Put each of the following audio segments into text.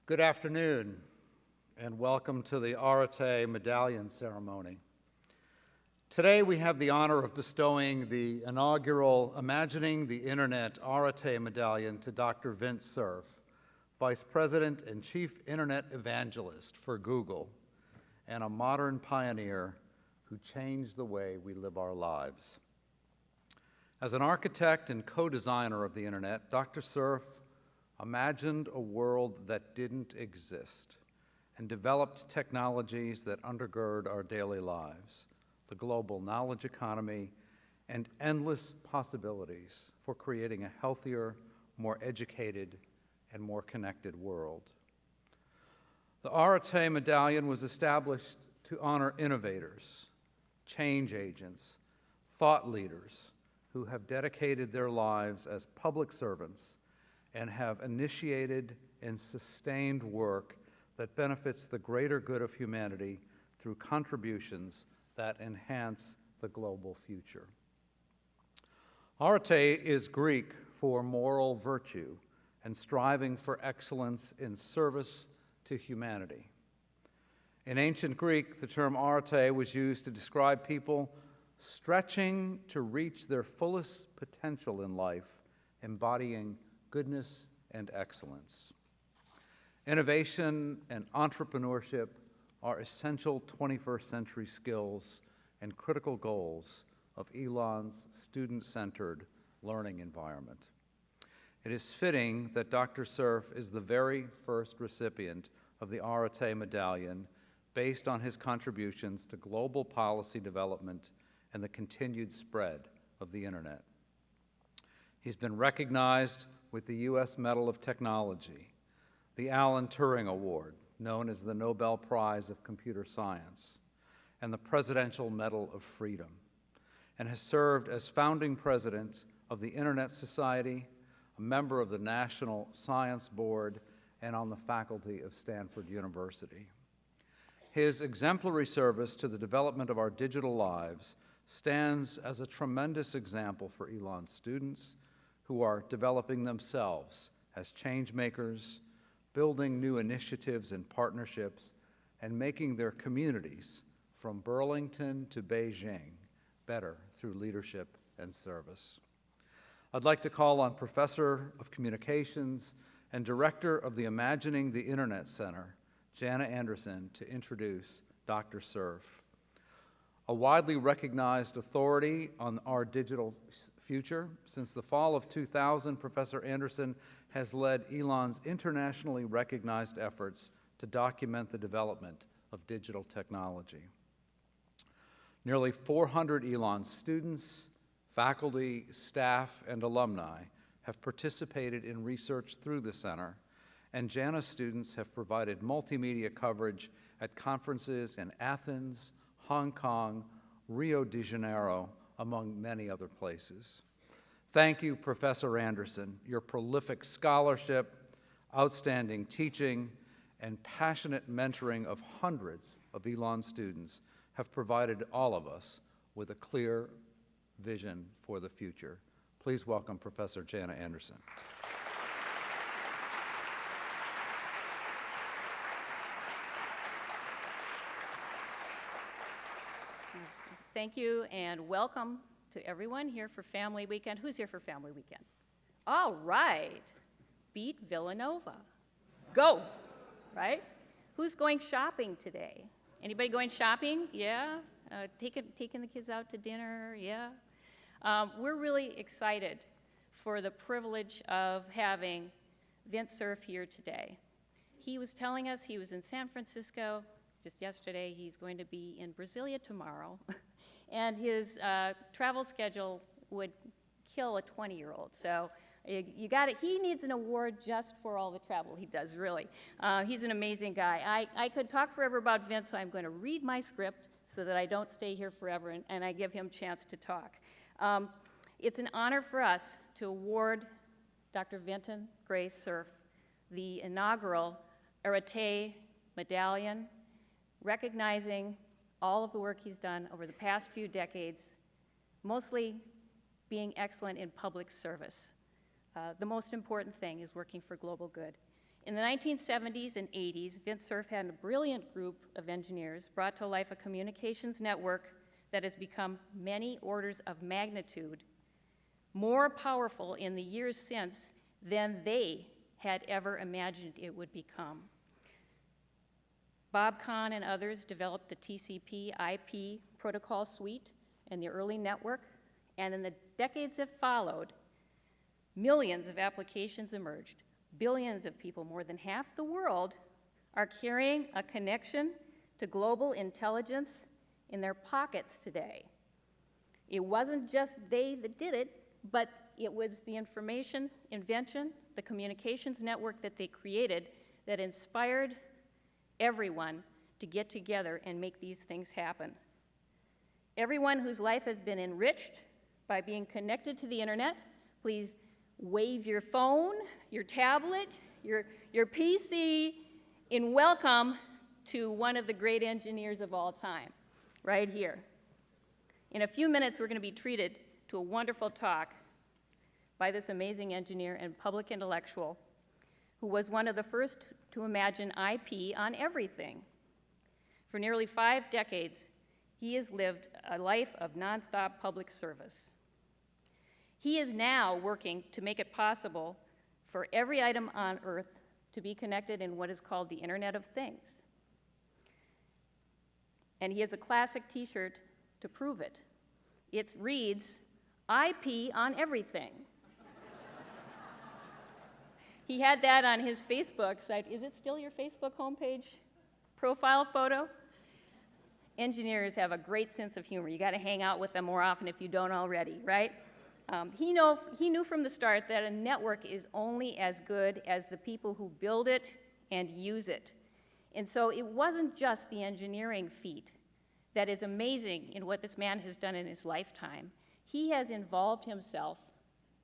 Good afternoon, and welcome to the Areté Medallion ceremony. Today we have the honor of bestowing the inaugural Imagining the Internet Areté Medallion to Dr. Vint Cerf, Vice President and Chief Internet Evangelist for Google, and a modern pioneer who changed the way we live our lives. As an architect and co-designer of the Internet, Dr. Cerf imagined a world that didn't exist and developed technologies that undergird our daily lives, the global knowledge economy, and endless possibilities for creating a healthier, more educated, and more connected world. The Areté Medallion was established to honor innovators, change agents, thought leaders who have dedicated their lives as public servants and have initiated and sustained work that benefits the greater good of humanity through contributions that enhance the global future. Areté is Greek for moral virtue and striving for excellence in service to humanity. In ancient Greek, the term areté was used to describe people stretching to reach their fullest potential in life, embodying goodness and excellence. Innovation and entrepreneurship are essential 21st century skills and critical goals of Elon's student-centered learning environment. It is fitting that Dr. Cerf is the very first recipient of the Areté Medallion based on his contributions to global policy development and the continued spread of the Internet. He's been recognized with the U.S. Medal of Technology, the Alan Turing Award, known as the Nobel Prize of Computer Science, and the Presidential Medal of Freedom, and has served as founding president of the Internet Society, a member of the National Science Board, and on the faculty of Stanford University. His exemplary service to the development of our digital lives stands as a tremendous example for Elon's students, who are developing themselves as change makers, building new initiatives and partnerships, and making their communities from Burlington to Beijing better through leadership and service. I'd like to call on Professor of Communications and Director of the Imagining the Internet Center, Jana Anderson, to introduce Dr. Cerf. A widely recognized authority on our digital future, since the fall of 2000, Professor Anderson has led Elon's internationally recognized efforts to document the development of digital technology. Nearly 400 Elon students, faculty, staff, and alumni have participated in research through the center, and Jana students have provided multimedia coverage at conferences in Athens, Hong Kong, Rio de Janeiro, among many other places. Thank you, Professor Anderson. Your prolific scholarship, outstanding teaching, and passionate mentoring of hundreds of Elon students have provided all of us with a clear vision for the future. Please welcome Professor Jana Anderson. Thank you, and welcome to everyone here for Family Weekend. Who's here for Family Weekend? All right. Beat Villanova. Go, right? Who's going shopping today? Anybody going shopping? Yeah? Taking the kids out to dinner? Yeah? We're really excited for the privilege of having Vint Cerf here today. He was telling us he was in San Francisco just yesterday. He's going to be in Brasilia tomorrow. And his travel schedule would kill a 20-year-old. So you got it. He needs an award just for all the travel he does, really. He's an amazing guy. I could talk forever about Vint, so I'm going to read my script so that I don't stay here forever, and I give him a chance to talk. It's an honor for us to award Dr. Vinton Grace Cerf the inaugural Areté Medallion, recognizing all of the work he's done over the past few decades, mostly being excellent in public service. The most important thing is working for global good. In the 1970s and 80s, Vint Cerf had a brilliant group of engineers brought to life a communications network that has become many orders of magnitude more powerful in the years since than they had ever imagined it would become. Bob Kahn and others developed the TCP/IP protocol suite and the early network, and in the decades that followed, millions of applications emerged. Billions of people, more than half the world, are carrying a connection to global intelligence in their pockets today. It wasn't just they that did it, but it was the information invention, the communications network that they created that inspired everyone to get together and make these things happen. Everyone whose life has been enriched by being connected to the internet, please wave your phone, your tablet, your PC in welcome to one of the great engineers of all time, right here. In a few minutes, we're going to be treated to a wonderful talk by this amazing engineer and public intellectual who was one of the first to imagine IP on everything. For nearly 5 decades, he has lived a life of nonstop public service. He is now working to make it possible for every item on Earth to be connected in what is called the Internet of Things. And he has a classic t-shirt to prove it. It reads, IP on everything. He had that on his Facebook site. Is it still your Facebook homepage profile photo? Engineers have a great sense of humor. You got to hang out with them more often if you don't already, right? He knew from the start that a network is only as good as the people who build it and use it. And so it wasn't just the engineering feat that is amazing in what this man has done in his lifetime. He has involved himself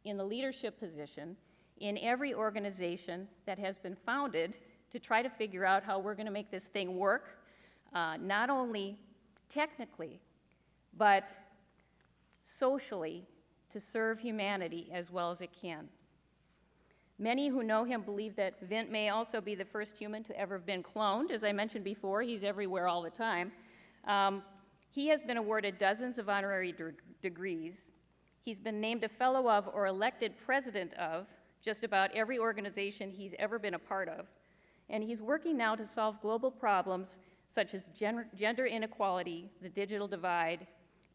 in the leadership position in every organization that has been founded to try to figure out how we're going to make this thing work, not only technically, but socially, to serve humanity as well as it can. Many who know him believe that Vint may also be the first human to ever have been cloned. As I mentioned before, he's everywhere all the time. He has been awarded dozens of honorary degrees. He's been named a fellow of or elected president of just about every organization he's ever been a part of. And he's working now to solve global problems such as gender inequality, the digital divide,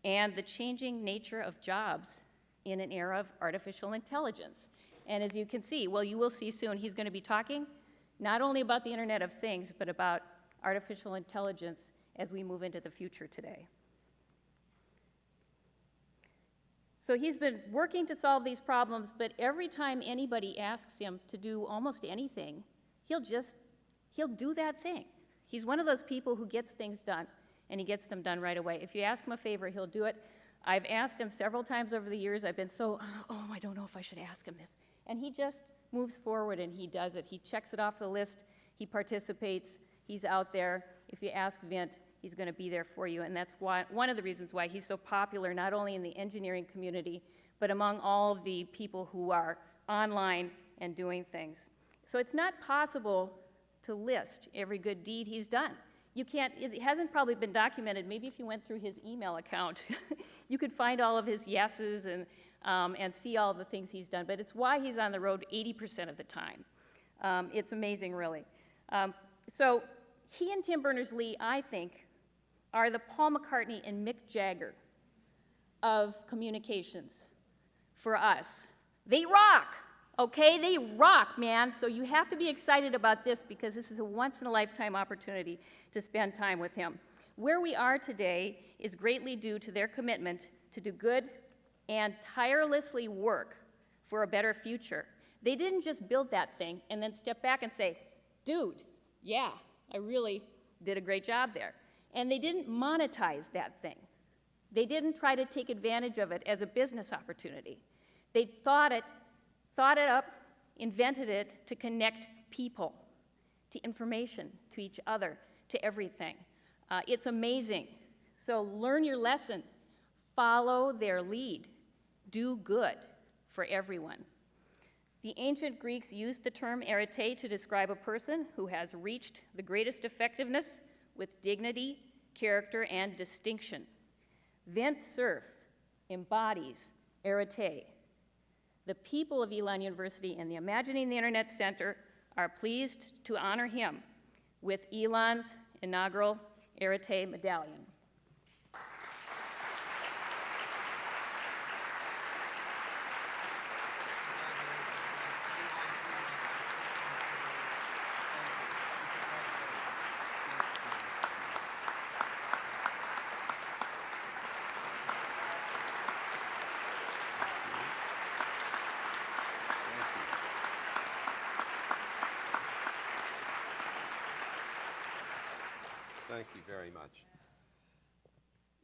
and the changing nature of jobs in an era of artificial intelligence. And as you can see, well, you will see soon, he's going to be talking not only about the Internet of Things, but about artificial intelligence as we move into the future today. So he's been working to solve these problems, but every time anybody asks him to do almost anything, he'll do that thing. He's one of those people who gets things done, and he gets them done right away. If you ask him a favor, he'll do it. I've asked him several times over the years. I've been so, I don't know if I should ask him this. And he just moves forward and he does it. He checks it off the list. He participates. He's out there. If you ask Vint, he's going to be there for you. And that's one of the reasons why he's so popular, not only in the engineering community, but among all of the people who are online and doing things. So it's not possible to list every good deed he's done. You can't, it hasn't probably been documented. Maybe if you went through his email account, you could find all of his yeses and see all the things he's done. But it's why he's on the road 80% of the time. It's amazing, really. So he and Tim Berners-Lee, I think, are the Paul McCartney and Mick Jagger of communications for us. They rock. Okay, they rock, man. So you have to be excited about this because this is a once-in-a-lifetime opportunity to spend time with him. Where we are today is greatly due to their commitment to do good and tirelessly work for a better future. They didn't just build that thing and then step back and say, dude, yeah, I really did a great job there. And they didn't monetize that thing. They didn't try to take advantage of it as a business opportunity. They thought it up, invented it to connect people to information, to each other, to everything. It's amazing. So learn your lesson. Follow their lead. Do good for everyone. The ancient Greeks used the term arete to describe a person who has reached the greatest effectiveness with dignity, character, and distinction. Vint Cerf embodies arete. The people of Elon University and the Imagining the Internet Center are pleased to honor him with Elon's inaugural Areté Medallion. Thank you very much.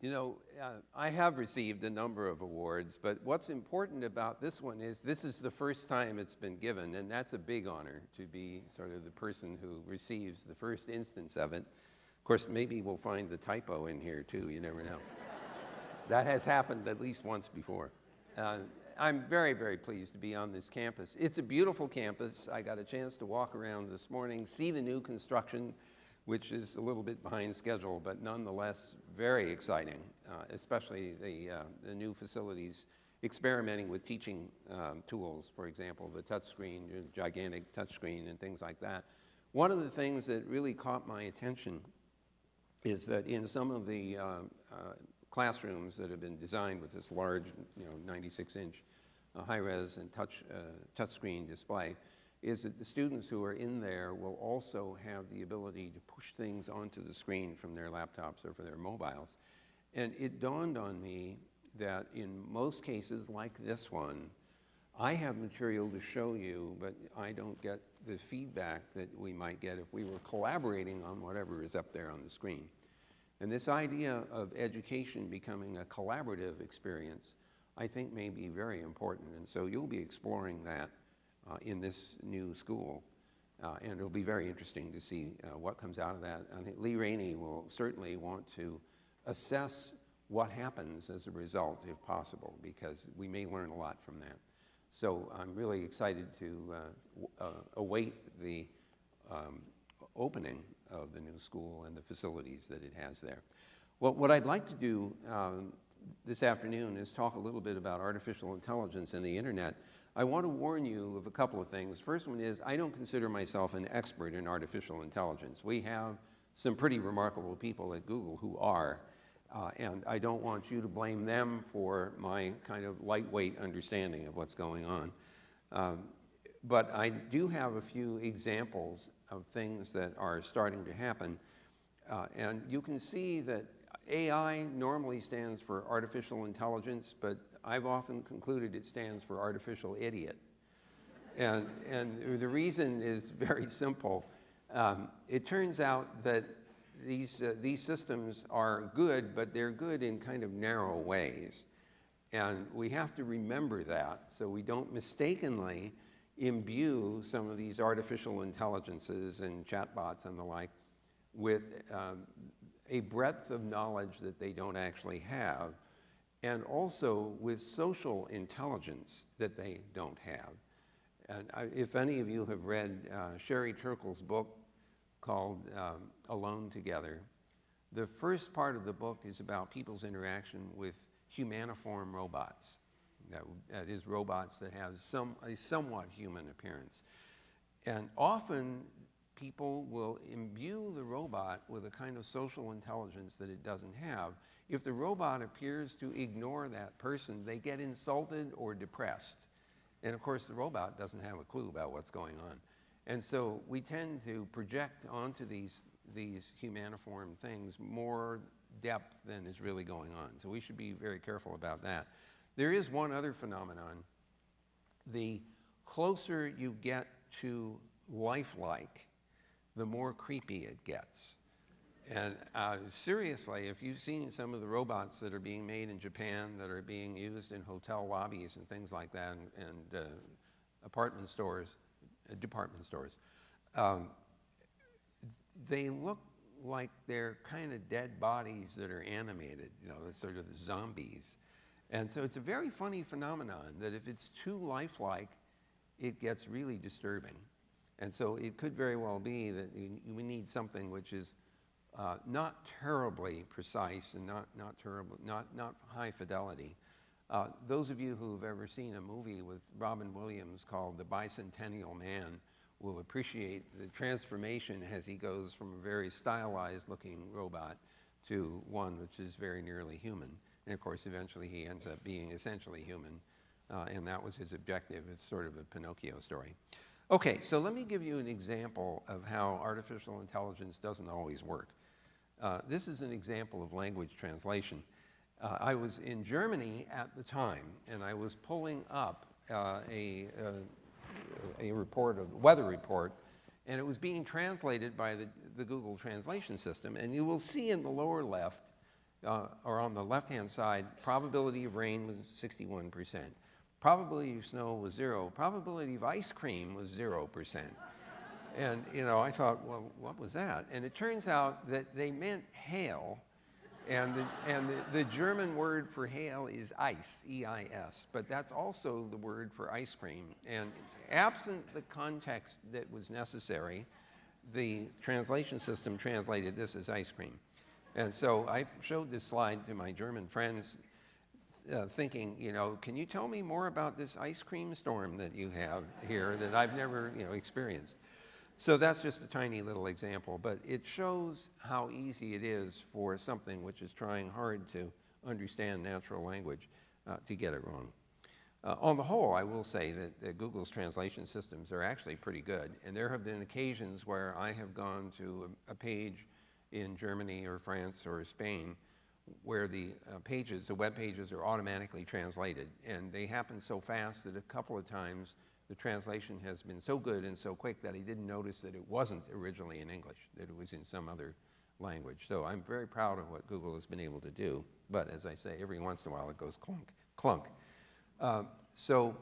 You know, I have received a number of awards, but what's important about this one is this is the first time it's been given, and that's a big honor to be sort of the person who receives the first instance of it. Of course, maybe we'll find the typo in here too, you never know. That has happened at least once before. I'm very, very pleased to be on this campus. It's a beautiful campus. I got a chance to walk around this morning, see the new construction, which is a little bit behind schedule, but nonetheless very exciting, especially the new facilities experimenting with teaching tools, for example, the touchscreen, gigantic touchscreen and things like that. One of the things that really caught my attention is that in some of the classrooms that have been designed with this large, 96-inch high-res and touchscreen display, is that the students who are in there will also have the ability to push things onto the screen from their laptops or from their mobiles. And it dawned on me that in most cases like this one, I have material to show you, but I don't get the feedback that we might get if we were collaborating on whatever is up there on the screen. And this idea of education becoming a collaborative experience, I think may be very important. And so you'll be exploring that in this new school, and it'll be very interesting to see what comes out of that. I think Lee Rainey will certainly want to assess what happens as a result, if possible, because we may learn a lot from that. So I'm really excited to await the opening of the new school and the facilities that it has there. Well, what I'd like to do this afternoon is talk a little bit about artificial intelligence and the internet. I want to warn you of a couple of things. First one is I don't consider myself an expert in artificial intelligence. We have some pretty remarkable people at Google who are, and I don't want you to blame them for my kind of lightweight understanding of what's going on. But I do have a few examples of things that are starting to happen, and you can see that AI normally stands for artificial intelligence, but I've often concluded it stands for artificial idiot. And the reason is very simple. It turns out that these systems are good, but they're good in kind of narrow ways. And we have to remember that so we don't mistakenly imbue some of these artificial intelligences and chatbots and the like with a breadth of knowledge that they don't actually have, and also with social intelligence that they don't have. And if any of you have read Sherry Turkle's book called Alone Together, the first part of the book is about people's interaction with humaniform robots. That is, robots that have a somewhat human appearance. And often people will imbue the robot with a kind of social intelligence that it doesn't have. If the robot appears to ignore that person, they get insulted or depressed. And of course, the robot doesn't have a clue about what's going on. And so we tend to project onto these humaniform things more depth than is really going on. So we should be very careful about that. There is one other phenomenon. The closer you get to lifelike, the more creepy it gets. And seriously, if you've seen some of the robots that are being made in Japan that are being used in hotel lobbies and things like that, and department stores, they look like they're kind of dead bodies that are animated, they're sort of zombies. And so it's a very funny phenomenon that if it's too lifelike, it gets really disturbing. And so it could very well be that we need something which is not terribly precise and not high fidelity. Those of you who have ever seen a movie with Robin Williams called The Bicentennial Man will appreciate the transformation as he goes from a very stylized looking robot to one which is very nearly human. And of course, eventually he ends up being essentially human, and that was his objective. It's sort of a Pinocchio story. Okay, so let me give you an example of how artificial intelligence doesn't always work. This is an example of language translation. I was in Germany at the time, and I was pulling up a report, a weather report, and it was being translated by the Google translation system. And you will see in the lower left, or on the left-hand side, probability of rain was 61%. Probability of snow was 0. Probability of ice cream was 0%. And, you know, I thought, well, what was that? And it turns out that they meant hail, and the German word for hail is ice, E-I-S, but that's also the word for ice cream. And absent the context that was necessary, the translation system translated this as ice cream. And so I showed this slide to my German friends, thinking, you know, can you tell me more about this ice cream storm that you have here that I've never, you know, experienced? So that's just a tiny little example, but it shows how easy it is for something which is trying hard to understand natural language to get it wrong. On the whole, I will say that Google's translation systems are actually pretty good, and there have been occasions where I have gone to a page in Germany or France or Spain where the web pages are automatically translated, and they happen so fast that a couple of times the translation has been so good and so quick that I didn't notice that it wasn't originally in English, that it was in some other language. So I'm very proud of what Google has been able to do, but as I say, every once in a while it goes clunk, clunk. So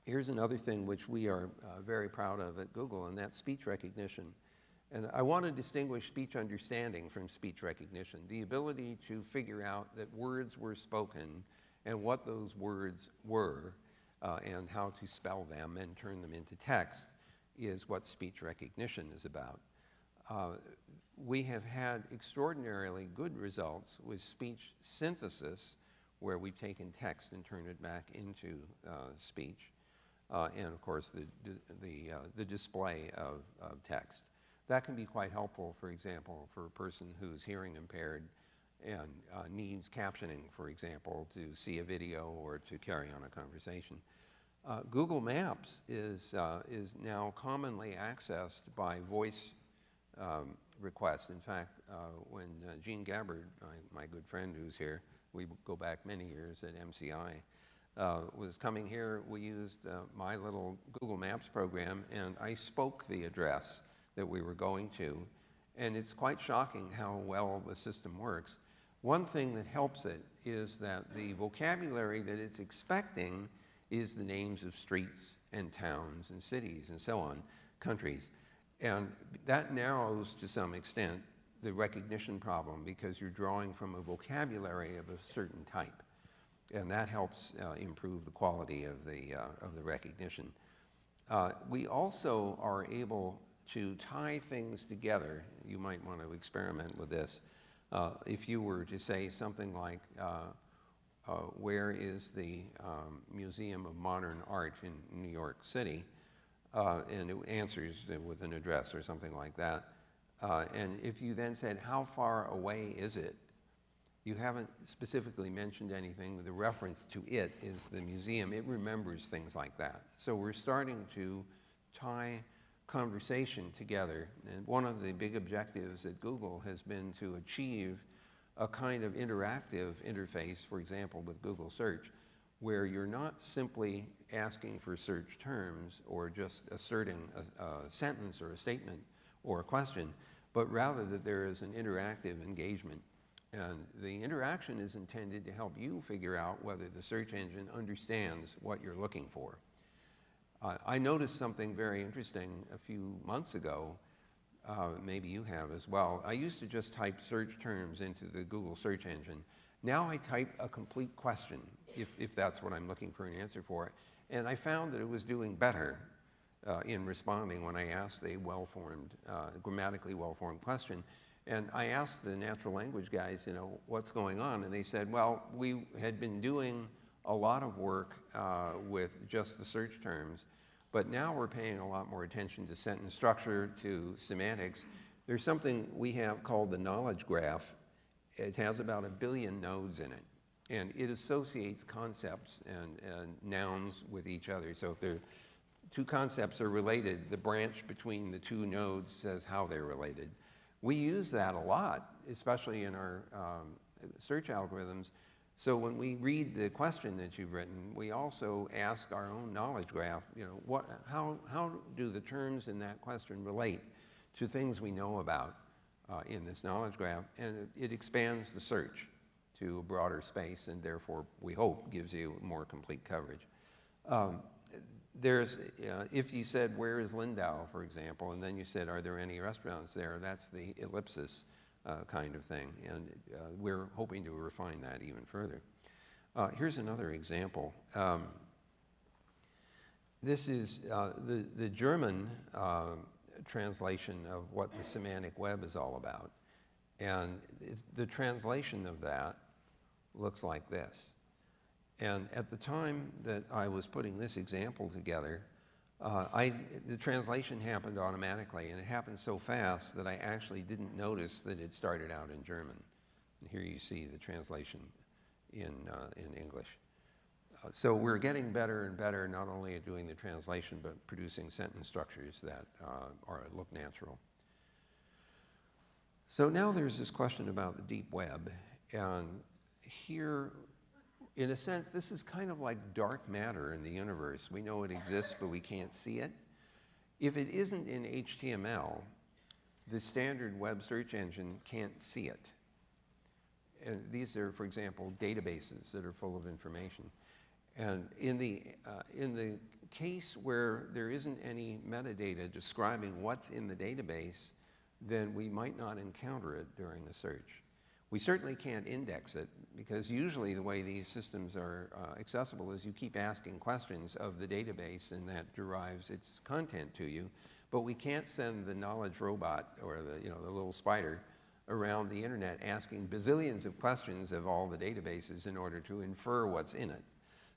here's another thing which we are very proud of at Google, and that's speech recognition. And I want to distinguish speech understanding from speech recognition, the ability to figure out that words were spoken and what those words were and how to spell them and turn them into text is what speech recognition is about. We have had extraordinarily good results with speech synthesis, where we've taken text and turned it back into speech, and of course the display of text. That can be quite helpful, for example, for a person who's hearing impaired and needs captioning, for example, to see a video or to carry on a conversation. Google Maps is now commonly accessed by voice request. In fact, when Gene Gabbard, my good friend who's here, we go back many years at MCI, was coming here, we used my little Google Maps program, and I spoke the address that we were going to, and it's quite shocking how well the system works. One thing that helps it is that the vocabulary that it's expecting is the names of streets and towns and cities and so on, countries. And that narrows to some extent the recognition problem because you're drawing from a vocabulary of a certain type. And that helps improve the quality of the recognition. We also are able to tie things together. You might want to experiment with this. If you were to say something like, where is the Museum of Modern Art in New York City? And it answers with an address or something like that. And if you then said, how far away is it? You haven't specifically mentioned anything. The reference to it is the museum. It remembers things like that. So we're starting to tie conversation together. And one of the big objectives at Google has been to achieve a kind of interactive interface, for example, with Google Search, where you're not simply asking for search terms or just asserting a sentence or a statement or a question, but rather that there is an interactive engagement. And the interaction is intended to help you figure out whether the search engine understands what you're looking for. I noticed something very interesting a few months ago. Maybe you have as well. I used to just type search terms into the Google search engine. Now I type a complete question, if that's what I'm looking for an answer for. And I found that it was doing better in responding when I asked a well-formed, grammatically well-formed question. And I asked the natural language guys, you know, what's going on? And they said, well, we had been doing a lot of work with just the search terms, but now we're paying a lot more attention to sentence structure, to semantics. There's something we have called the knowledge graph. It has about 1 billion nodes in it, and it associates concepts and nouns with each other. So if two concepts are related, the branch between the two nodes says how they're related. We use that a lot, especially in our search algorithms. So when we read the question that you've written, we also ask our own knowledge graph, you know, how do the terms in that question relate to things we know about in this knowledge graph? And it expands the search to a broader space, and therefore, we hope, gives you more complete coverage. If you said, where is Lindau, for example, and then you said, are there any restaurants there? That's the ellipsis kind of thing, and we're hoping to refine that even further. Here's another example. This is the German translation of what the semantic web is all about, and the translation of that looks like this. And at the time that I was putting this example together, the translation happened automatically, and it happened so fast that I actually didn't notice that it started out in German. And here you see the translation in English. So we're getting better and better, not only at doing the translation, but producing sentence structures that look natural. So now there's this question about the deep web, and here, in a sense, this is kind of like dark matter in the universe. We know it exists, but we can't see it. If it isn't in HTML, the standard web search engine can't see it. And these are, for example, databases that are full of information. And in the case where there isn't any metadata describing what's in the database, then we might not encounter it during the search. We certainly can't index it, because usually the way these systems are accessible is you keep asking questions of the database, and that derives its content to you. But we can't send the knowledge robot or the little spider around the internet asking bazillions of questions of all the databases in order to infer what's in it.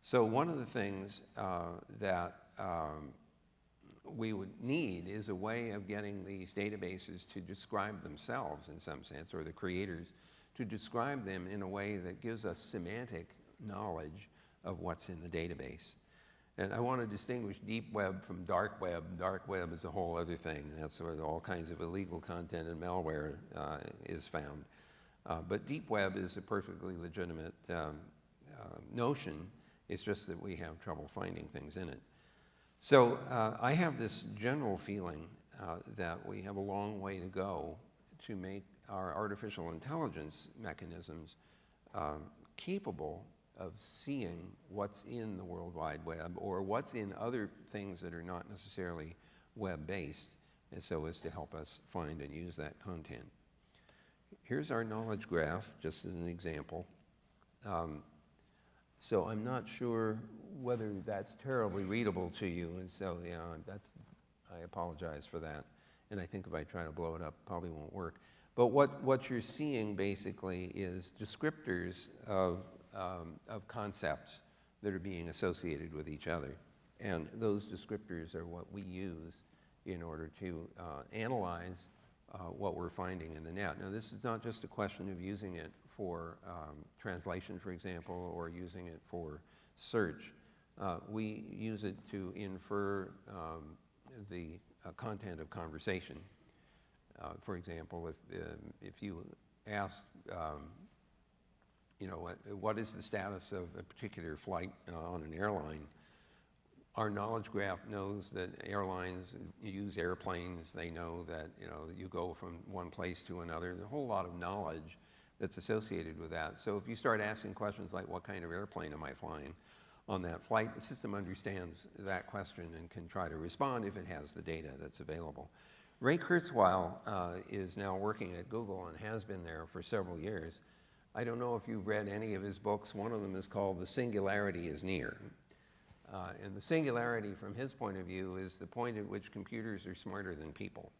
So one of the things that we would need is a way of getting these databases to describe themselves in some sense, or the creators to describe them in a way that gives us semantic knowledge of what's in the database. And I want to distinguish deep web from dark web. Dark web is a whole other thing. That's where all kinds of illegal content and malware is found. But deep web is a perfectly legitimate notion. It's just that we have trouble finding things in it. So I have this general feeling that we have a long way to go to make our artificial intelligence mechanisms capable of seeing what's in the World Wide Web, or what's in other things that are not necessarily web-based, and so as to help us find and use that content. Here's our knowledge graph, just as an example. So I'm not sure whether that's terribly readable to you, and so I apologize for that. And I think if I try to blow it up, it probably won't work. But what you're seeing basically is descriptors of concepts that are being associated with each other. And those descriptors are what we use in order to analyze what we're finding in the net. Now, this is not just a question of using it for translation, for example, or using it for search. We use it to infer the content of conversation. For example, if you ask, what is the status of a particular flight on an airline, our knowledge graph knows that airlines use airplanes. They know that you go from one place to another. There's a whole lot of knowledge that's associated with that. So if you start asking questions like, what kind of airplane am I flying on that flight, the system understands that question and can try to respond if it has the data that's available. Ray Kurzweil is now working at Google and has been there for several years. I don't know if you've read any of his books. One of them is called The Singularity is Near. And the singularity from his point of view is the point at which computers are smarter than people.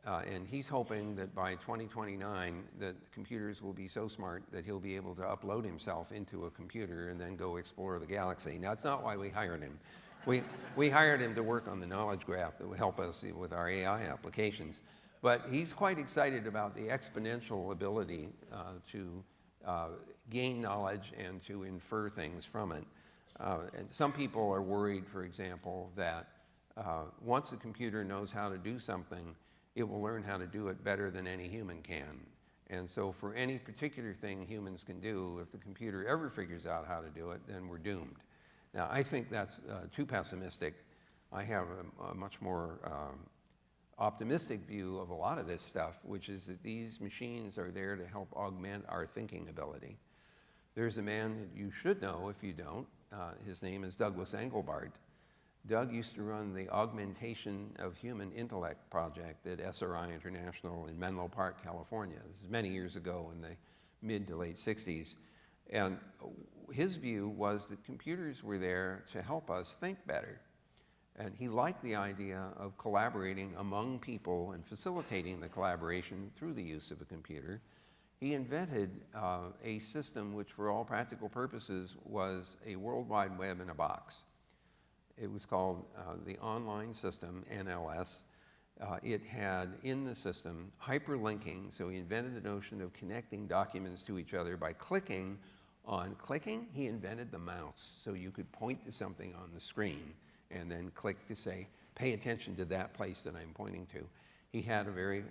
And he's hoping that by 2029 that computers will be so smart that he'll be able to upload himself into a computer and then go explore the galaxy. Now, that's not why we hired him. We hired him to work on the knowledge graph that would help us with our AI applications. But he's quite excited about the exponential ability to gain knowledge and to infer things from it. And some people are worried, for example, that once a computer knows how to do something, it will learn how to do it better than any human can. And so for any particular thing humans can do, if the computer ever figures out how to do it, then we're doomed. Now, I think that's too pessimistic. I have a much more optimistic view of a lot of this stuff, which is that these machines are there to help augment our thinking ability. There's a man that you should know if you don't. His name is Douglas Engelbart. Doug used to run the Augmentation of Human Intellect project at SRI International in Menlo Park, California. This is many years ago in the mid to late 60s. And his view was that computers were there to help us think better. And he liked the idea of collaborating among people and facilitating the collaboration through the use of a computer. He invented a system which, for all practical purposes, was a World Wide Web in a box. It was called the Online System, NLS. It had in the system hyperlinking, so he invented the notion of connecting documents to each other by clicking. On clicking, he invented the mouse, so you could point to something on the screen and then click to say, pay attention to that place that I'm pointing to. He had a very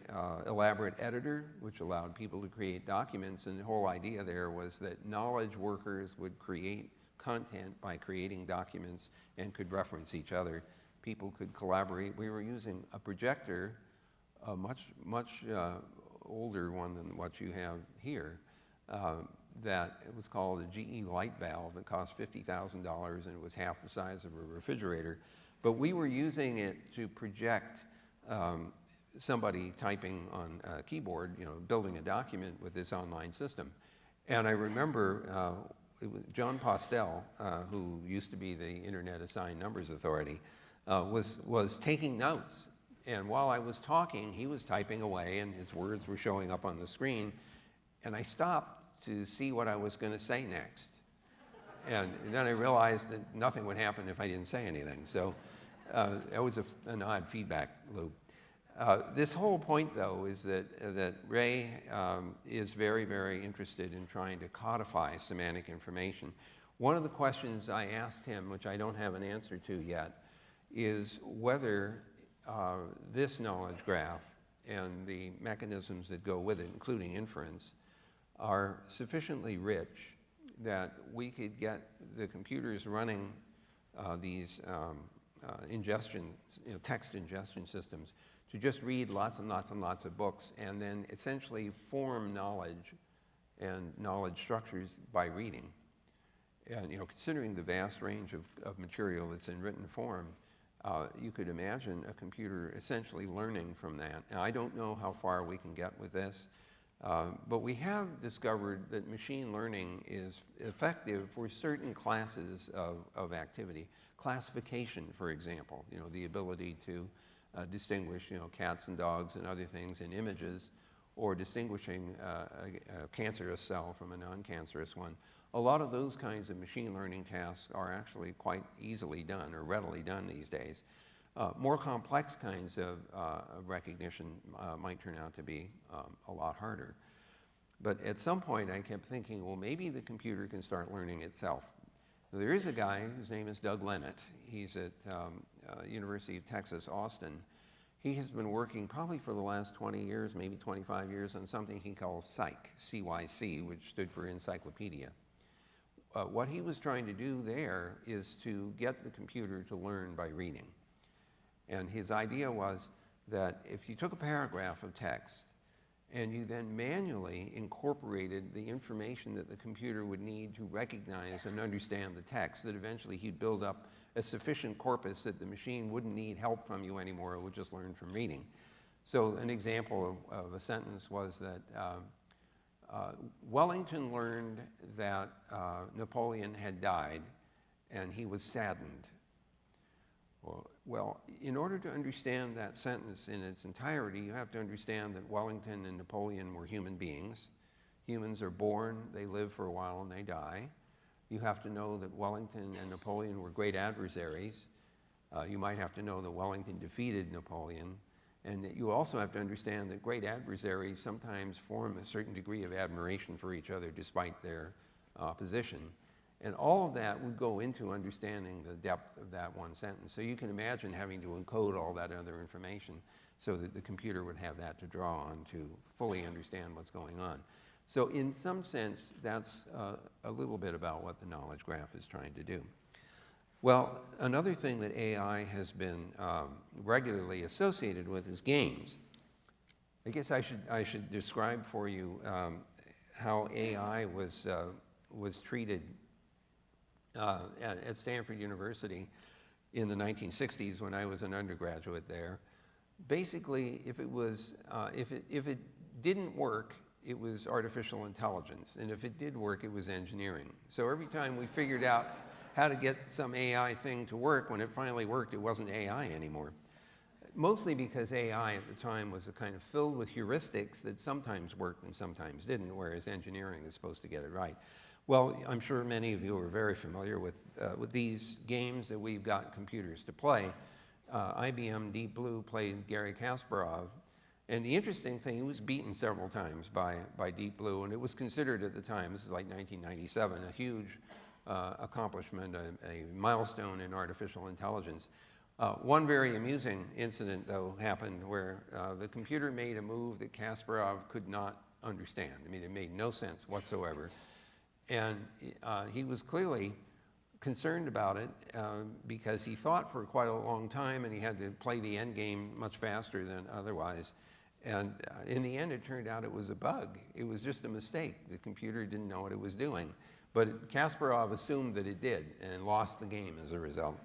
elaborate editor, which allowed people to create documents, and the whole idea there was that knowledge workers would create content by creating documents and could reference each other. People could collaborate. We were using a projector, a much older one than what you have here, that it was called a GE light valve that cost $50,000 and it was half the size of a refrigerator. But we were using it to project somebody typing on a keyboard, building a document with this online system. And I remember it was John Postel, who used to be the Internet Assigned Numbers Authority, was taking notes. And while I was talking, he was typing away and his words were showing up on the screen. And I stopped to see what I was going to say next. And then I realized that nothing would happen if I didn't say anything. So that was an odd feedback loop. This whole point, though, is that Ray is very, very interested in trying to codify semantic information. One of the questions I asked him, which I don't have an answer to yet, is whether this knowledge graph and the mechanisms that go with it, including inference, are sufficiently rich that we could get the computers running these text ingestion systems to just read lots and lots and lots of books and then essentially form knowledge and knowledge structures by reading. And considering the vast range of material that's in written form, you could imagine a computer essentially learning from that. Now, I don't know how far we can get with this. But we have discovered that machine learning is effective for certain classes of activity. Classification, for example, the ability to distinguish, cats and dogs and other things in images, or distinguishing a cancerous cell from a non-cancerous one. A lot of those kinds of machine learning tasks are actually quite easily done or readily done these days. More complex kinds of recognition might turn out to be a lot harder. But at some point I kept thinking, well, maybe the computer can start learning itself. There is a guy whose name is Doug Lennett. He's at University of Texas, Austin. He has been working probably for the last 20 years, maybe 25 years, on something he calls CYC, C-Y-C, which stood for encyclopedia. What he was trying to do there is to get the computer to learn by reading. And his idea was that if you took a paragraph of text and you then manually incorporated the information that the computer would need to recognize and understand the text, that eventually he'd build up a sufficient corpus that the machine wouldn't need help from you anymore, it would just learn from reading. So an example of a sentence was that Wellington learned that Napoleon had died, and he was saddened. Well, in order to understand that sentence in its entirety, you have to understand that Wellington and Napoleon were human beings. Humans are born, they live for a while, and they die. You have to know that Wellington and Napoleon were great adversaries. You might have to know that Wellington defeated Napoleon, and that you also have to understand that great adversaries sometimes form a certain degree of admiration for each other despite their opposition. And all of that would go into understanding the depth of that one sentence. So you can imagine having to encode all that other information so that the computer would have that to draw on to fully understand what's going on. So in some sense, that's a little bit about what the knowledge graph is trying to do. Well, another thing that AI has been regularly associated with is games. I guess I should describe for you how AI was treated at Stanford University in the 1960s when I was an undergraduate there. Basically, if it didn't work, it was artificial intelligence, and if it did work, it was engineering. So every time we figured out how to get some AI thing to work, when it finally worked, it wasn't AI anymore. Mostly because AI at the time was kind of filled with heuristics that sometimes worked and sometimes didn't, whereas engineering is supposed to get it right. Well, I'm sure many of you are very familiar with these games that we've got computers to play. IBM Deep Blue played Garry Kasparov, and the interesting thing, he was beaten several times by Deep Blue, and it was considered at the time, this is like 1997, a huge accomplishment, a milestone in artificial intelligence. One very amusing incident, though, happened where the computer made a move that Kasparov could not understand. I mean, it made no sense whatsoever. And he was clearly concerned about it because he thought for quite a long time, and he had to play the end game much faster than otherwise. And in the end, it turned out it was a bug. It was just a mistake. The computer didn't know what it was doing. But Kasparov assumed that it did and lost the game as a result.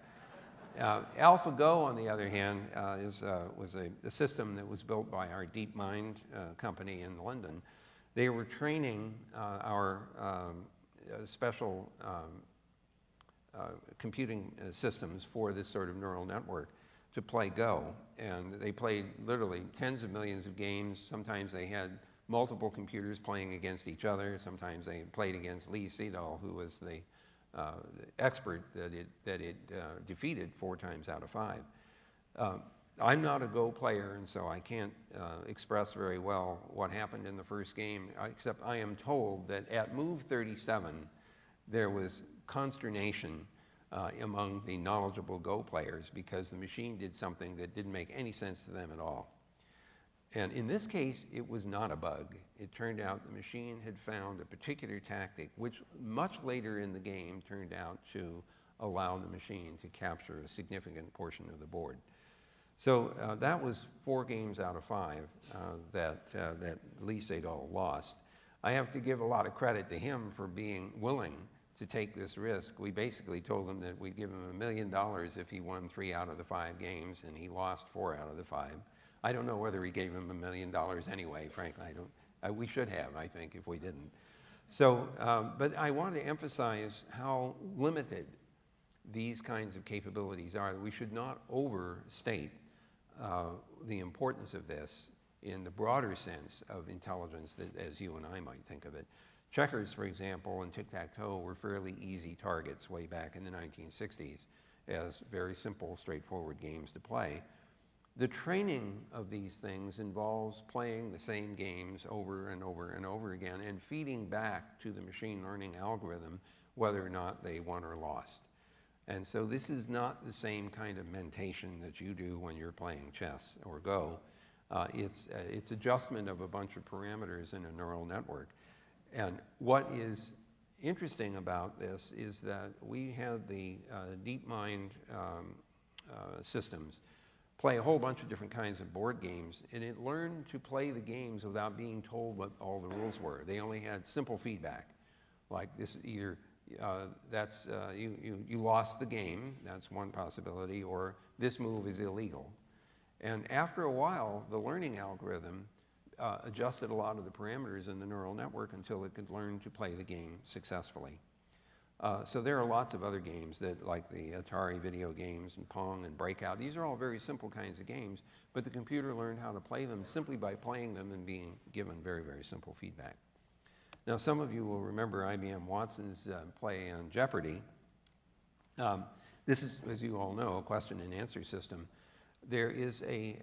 AlphaGo, on the other hand, was a system that was built by our DeepMind company in London. They were training our special computing systems for this sort of neural network to play Go. And they played literally tens of millions of games. Sometimes they had multiple computers playing against each other. Sometimes they played against Lee Sedol, who was the expert that it defeated 4 times out of 5. I'm not a Go player, and so I can't express very well what happened in the first game, except I am told that at move 37, there was consternation among the knowledgeable Go players because the machine did something that didn't make any sense to them at all. And in this case, it was not a bug. It turned out the machine had found a particular tactic, which much later in the game turned out to allow the machine to capture a significant portion of the board. So that was 4 games out of 5 that Lee Sedol lost. I have to give a lot of credit to him for being willing to take this risk. We basically told him that we'd give him $1 million if he won 3 out of the 5 games, and he lost 4 out of the 5. I don't know whether he gave him $1 million anyway, frankly. We should have, I think, if we didn't. So, but I want to emphasize how limited these kinds of capabilities are. We should not overstate the importance of this in the broader sense of intelligence that, as you and I might think of it. Checkers, for example, and tic-tac-toe were fairly easy targets way back in the 1960s as very simple, straightforward games to play. The training of these things involves playing the same games over and over and over again and feeding back to the machine learning algorithm whether or not they won or lost. And so this is not the same kind of mentation that you do when you're playing chess or Go. It's adjustment of a bunch of parameters in a neural network. And what is interesting about this is that we had the DeepMind systems play a whole bunch of different kinds of board games, and it learned to play the games without being told what all the rules were. They only had simple feedback, like this: either you lost the game, that's one possibility, or this move is illegal. And after a while, the learning algorithm adjusted a lot of the parameters in the neural network until it could learn to play the game successfully. So there are lots of other games that, like the Atari video games and Pong and Breakout. These are all very simple kinds of games, but the computer learned how to play them simply by playing them and being given very, very simple feedback. Now, some of you will remember IBM Watson's play on Jeopardy. This is, as you all know, a question and answer system. There is a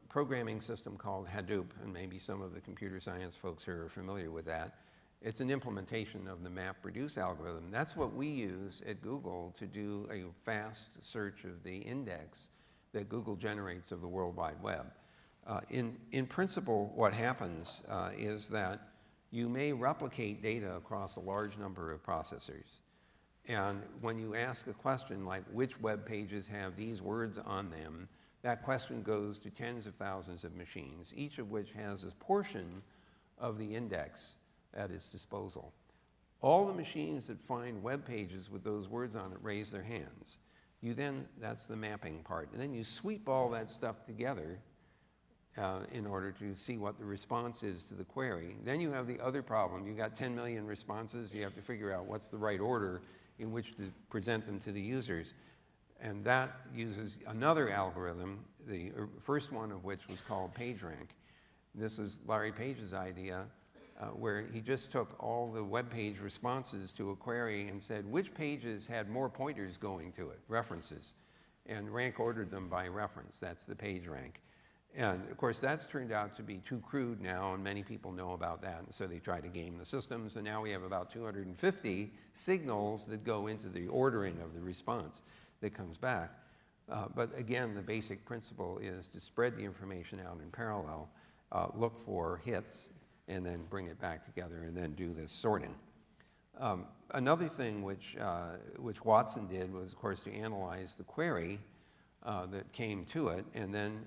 programming system called Hadoop, and maybe some of the computer science folks here are familiar with that. It's an implementation of the MapReduce algorithm. That's what we use at Google to do a fast search of the index that Google generates of the World Wide Web. In principle, what happens is that you may replicate data across a large number of processors. And when you ask a question like, which web pages have these words on them, that question goes to tens of thousands of machines, each of which has a portion of the index at its disposal. All the machines that find web pages with those words on it raise their hands. That's the mapping part. And then you sweep all that stuff together in order to see what the response is to the query. Then you have the other problem. You've got 10 million responses. You have to figure out what's the right order in which to present them to the users. And that uses another algorithm, the first one of which was called PageRank. This is Larry Page's idea, where he just took all the web page responses to a query and said which pages had more pointers going to it, references, and rank ordered them by reference. That's the PageRank. And of course, that's turned out to be too crude now, and many people know about that, and so they try to game the systems, and now we have about 250 signals that go into the ordering of the response that comes back. But again, the basic principle is to spread the information out in parallel, look for hits, and then bring it back together, and then do this sorting. Another thing which Watson did was, of course, to analyze the query that came to it, and then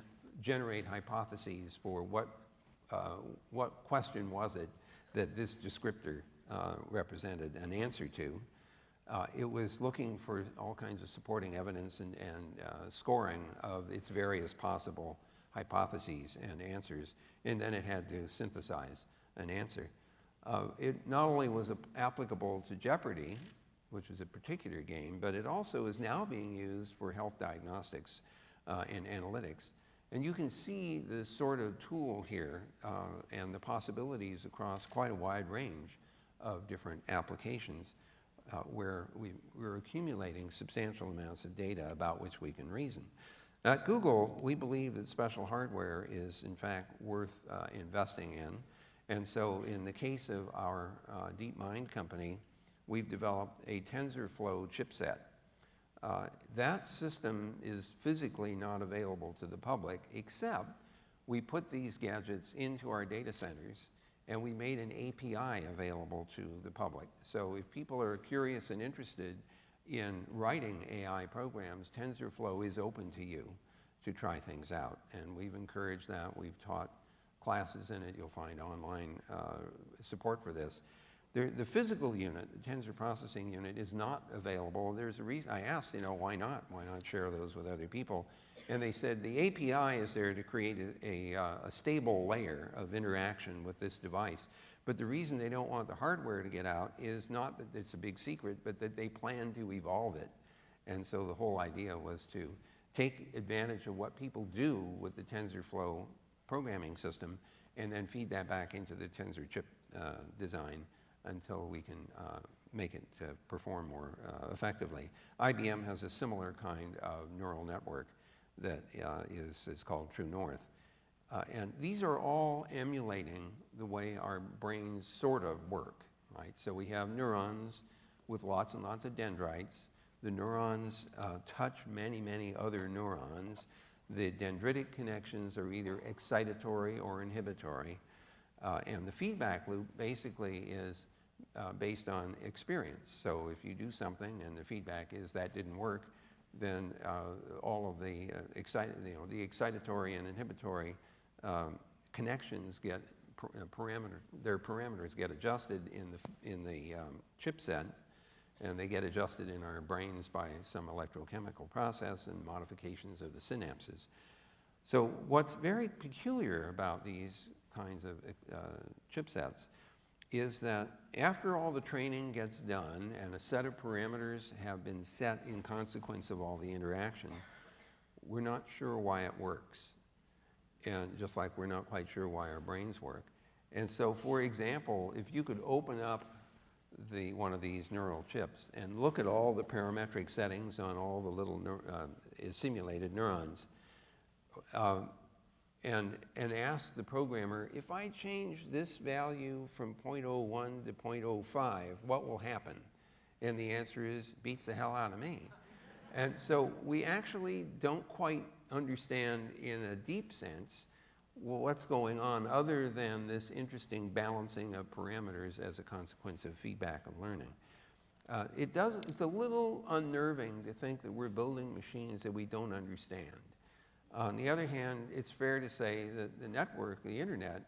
generate hypotheses for what question was it that this descriptor represented an answer to. It was looking for all kinds of supporting evidence and scoring of its various possible hypotheses and answers, and then it had to synthesize an answer. It not only was applicable to Jeopardy, which is a particular game, but it also is now being used for health diagnostics and analytics. And you can see the sort of tool here and the possibilities across quite a wide range of different applications where we're accumulating substantial amounts of data about which we can reason. At Google, we believe that special hardware is, in fact, worth investing in. And so in the case of our DeepMind company, we've developed a TensorFlow chipset. That system is physically not available to the public, except we put these gadgets into our data centers, and we made an API available to the public. So if people are curious and interested in writing AI programs, TensorFlow is open to you to try things out. And we've encouraged that. We've taught classes in it. You'll find online support for this. The physical unit, the tensor processing unit, is not available. There's a reason. I asked, why not? Why not share those with other people? And they said the API is there to create a stable layer of interaction with this device. But the reason they don't want the hardware to get out is not that it's a big secret, but that they plan to evolve it. And so the whole idea was to take advantage of what people do with the TensorFlow programming system and then feed that back into the Tensor chip design until we can make it perform more effectively. IBM has a similar kind of neural network that is called True North. And these are all emulating the way our brains sort of work, right? So we have neurons with lots and lots of dendrites. The neurons touch many, many other neurons. The dendritic connections are either excitatory or inhibitory. And the feedback loop basically is based on experience. So if you do something and the feedback is that didn't work, then all of the excitatory and inhibitory connections get their parameters get adjusted in the chipset, and they get adjusted in our brains by some electrochemical process and modifications of the synapses. So what's very peculiar about these kinds of chipsets is that after all the training gets done and a set of parameters have been set in consequence of all the interaction, we're not sure why it works. And just like we're not quite sure why our brains work. And so, for example, if you could open up one of these neural chips and look at all the parametric settings on all the little simulated neurons, and ask the programmer, if I change this value from 0.01 to 0.05, what will happen? And the answer is, beats the hell out of me. And so we actually don't quite understand in a deep sense what's going on other than this interesting balancing of parameters as a consequence of feedback of learning. It's a little unnerving to think that we're building machines that we don't understand. On the other hand, it's fair to say that the network, the internet,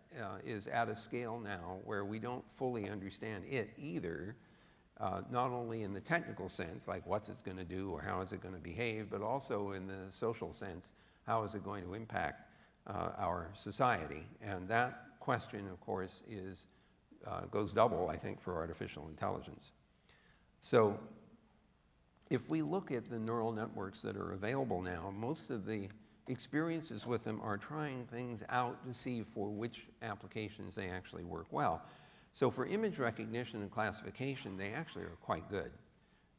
is at a scale now where we don't fully understand it either, not only in the technical sense, like what's it going to do or how is it going to behave, but also in the social sense, how is it going to impact our society. And that question, of course, goes double, I think, for artificial intelligence. So if we look at the neural networks that are available now, most of the experiences with them are trying things out to see for which applications they actually work well. So for image recognition and classification, they actually are quite good.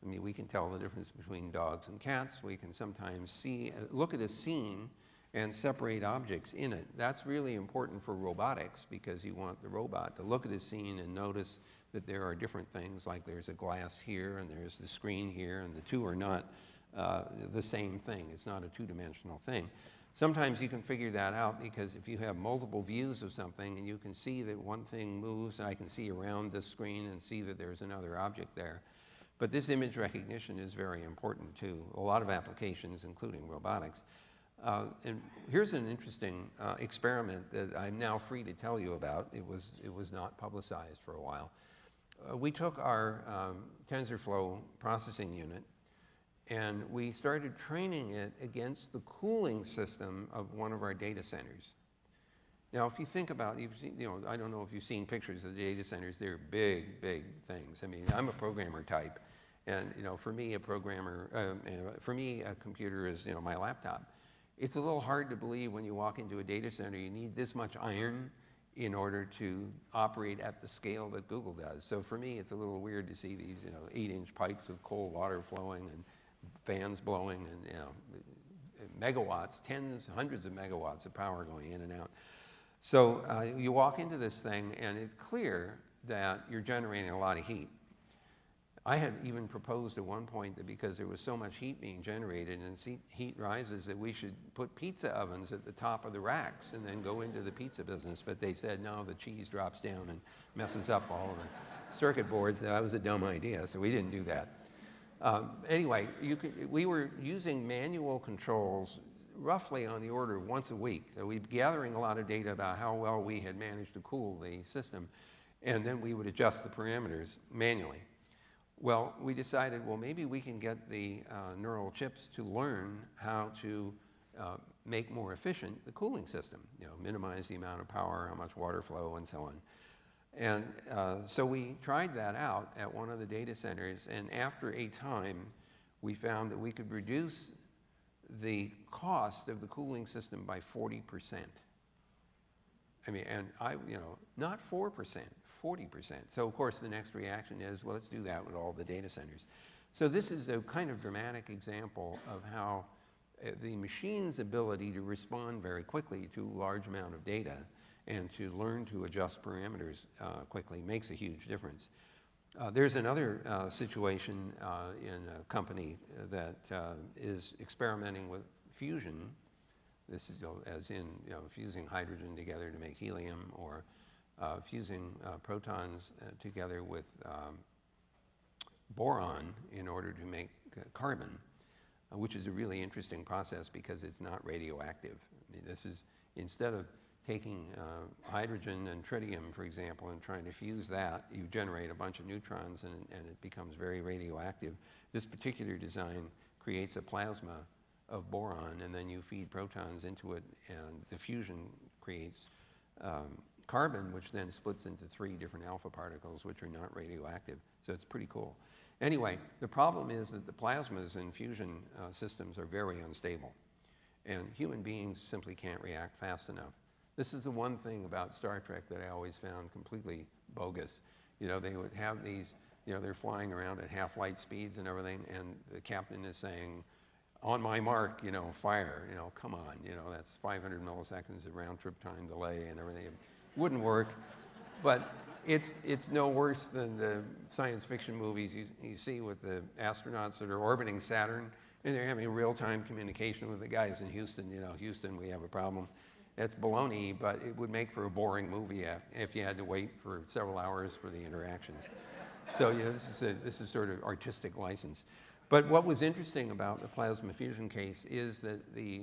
I mean, we can tell the difference between dogs and cats. We can sometimes look at a scene and separate objects in it. That's really important for robotics because you want the robot to look at a scene and notice that there are different things, like there's a glass here and there's the screen here, and the two are not the same thing. It's not a two-dimensional thing. Sometimes you can figure that out because if you have multiple views of something and you can see that one thing moves, and I can see around this screen and see that there's another object there. But this image recognition is very important to a lot of applications, including robotics. And here's an interesting experiment that I'm now free to tell you about. It was not publicized for a while. We took our TensorFlow processing unit and we started training it against the cooling system of one of our data centers. Now, if you think about, I don't know if you've seen pictures of the data centers. They're big, big things. I mean, I'm a programmer type, and for me, a computer is my laptop. It's a little hard to believe when you walk into a data center, you need this much iron in order to operate at the scale that Google does. So for me, it's a little weird to see these 8-inch pipes of cold water flowing and fans blowing and megawatts, hundreds of megawatts of power going in and out. So you walk into this thing and it's clear that you're generating a lot of heat. I had even proposed at one point that because there was so much heat being generated and heat rises, that we should put pizza ovens at the top of the racks and then go into the pizza business. But they said, no, the cheese drops down and messes up all of the circuit boards. That was a dumb idea, so we didn't do that. Anyway, we were using manual controls roughly on the order of once a week. So we'd be gathering a lot of data about how well we had managed to cool the system, and then we would adjust the parameters manually. Well, we decided, well, maybe we can get the neural chips to learn how to make more efficient the cooling system, minimize the amount of power, how much water flow, and so on. And so we tried that out at one of the data centers, and after a time, we found that we could reduce the cost of the cooling system by 40%. I mean, and not 4%, 40%. So of course the next reaction is, well, let's do that with all the data centers. So this is a kind of dramatic example of how the machine's ability to respond very quickly to a large amount of data and to learn to adjust parameters quickly makes a huge difference. There's another situation in a company that is experimenting with fusion. This is as in fusing hydrogen together to make helium, or fusing protons together with boron in order to make carbon, which is a really interesting process because it's not radioactive. I mean, this is, instead of taking hydrogen and tritium, for example, and trying to fuse that, you generate a bunch of neutrons and it becomes very radioactive. This particular design creates a plasma of boron, and then you feed protons into it, and the fusion creates carbon, which then splits into 3 different alpha particles, which are not radioactive. So it's pretty cool. Anyway, the problem is that the plasmas in fusion systems are very unstable, and human beings simply can't react fast enough. This is the one thing about Star Trek that I always found completely bogus. You know, they would have these, you know, they're flying around at half-light speeds and everything, and the captain is saying, on my mark, you know, fire, you know, come on, you know, that's 500 milliseconds of round-trip time delay and everything. It wouldn't work, but it's no worse than the science fiction movies you see with the astronauts that are orbiting Saturn, and they're having real-time communication with the guys in Houston. You know, Houston, we have a problem. That's baloney, but it would make for a boring movie if you had to wait for several hours for the interactions. So, you know, this is sort of artistic license. But what was interesting about the plasma fusion case is that the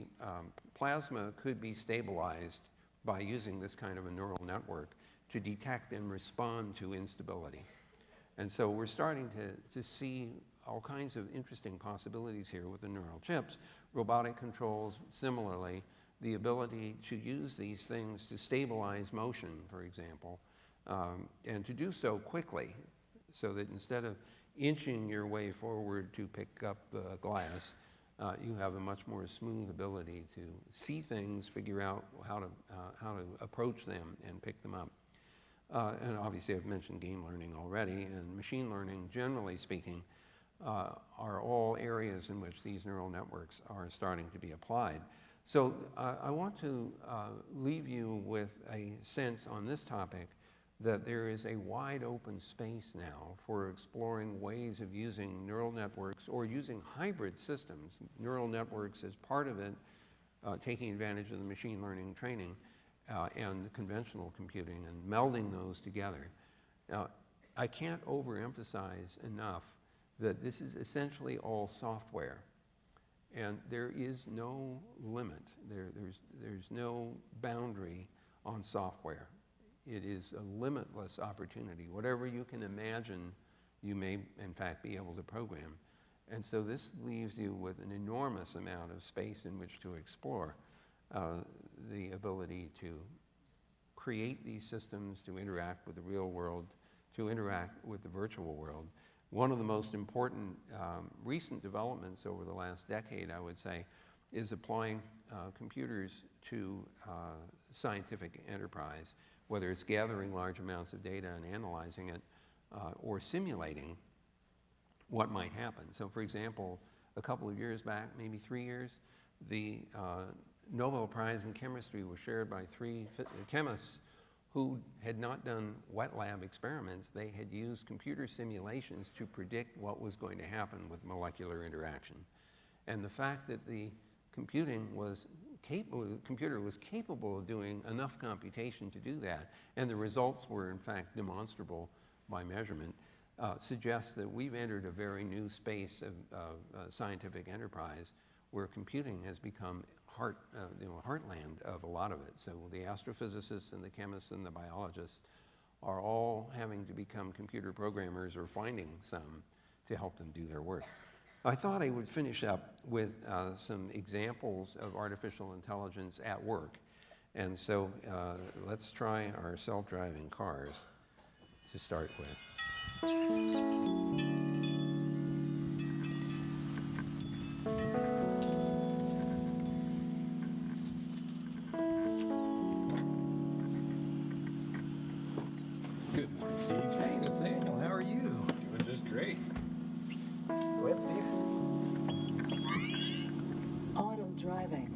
plasma could be stabilized by using this kind of a neural network to detect and respond to instability. And so we're starting to see all kinds of interesting possibilities here with the neural chips. Robotic controls, similarly, the ability to use these things to stabilize motion, for example, and to do so quickly, so that instead of inching your way forward to pick up glass, you have a much more smooth ability to see things, figure out how to approach them and pick them up. And obviously I've mentioned game learning already, and machine learning, generally speaking, are all areas in which these neural networks are starting to be applied. So I want to leave you with a sense on this topic that there is a wide open space now for exploring ways of using neural networks or using hybrid systems, neural networks as part of it, taking advantage of the machine learning training and conventional computing and melding those together. Now, I can't overemphasize enough that this is essentially all software. And there is no limit, there's no boundary on software. It is a limitless opportunity. Whatever you can imagine, you may in fact be able to program. And so this leaves you with an enormous amount of space in which to explore the ability to create these systems, to interact with the real world, to interact with the virtual world. One of the most important recent developments over the last decade, I would say, is applying computers to scientific enterprise, whether it's gathering large amounts of data and analyzing it, or simulating what might happen. So for example, a couple of years back, maybe 3 years, the Nobel Prize in Chemistry was shared by 3 chemists who had not done wet lab experiments. They had used computer simulations to predict what was going to happen with molecular interaction. And the fact that the computer was capable of doing enough computation to do that, and the results were in fact demonstrable by measurement, suggests that we've entered a very new space of scientific enterprise where computing has become heartland of a lot of it. So the astrophysicists and the chemists and the biologists are all having to become computer programmers or finding some to help them do their work. I thought I would finish up with some examples of artificial intelligence at work. And so let's try our self-driving cars to start with. Good morning, Steve. Hey, Nathaniel, how are you? Doing just great. Go ahead, Steve. Auto driving.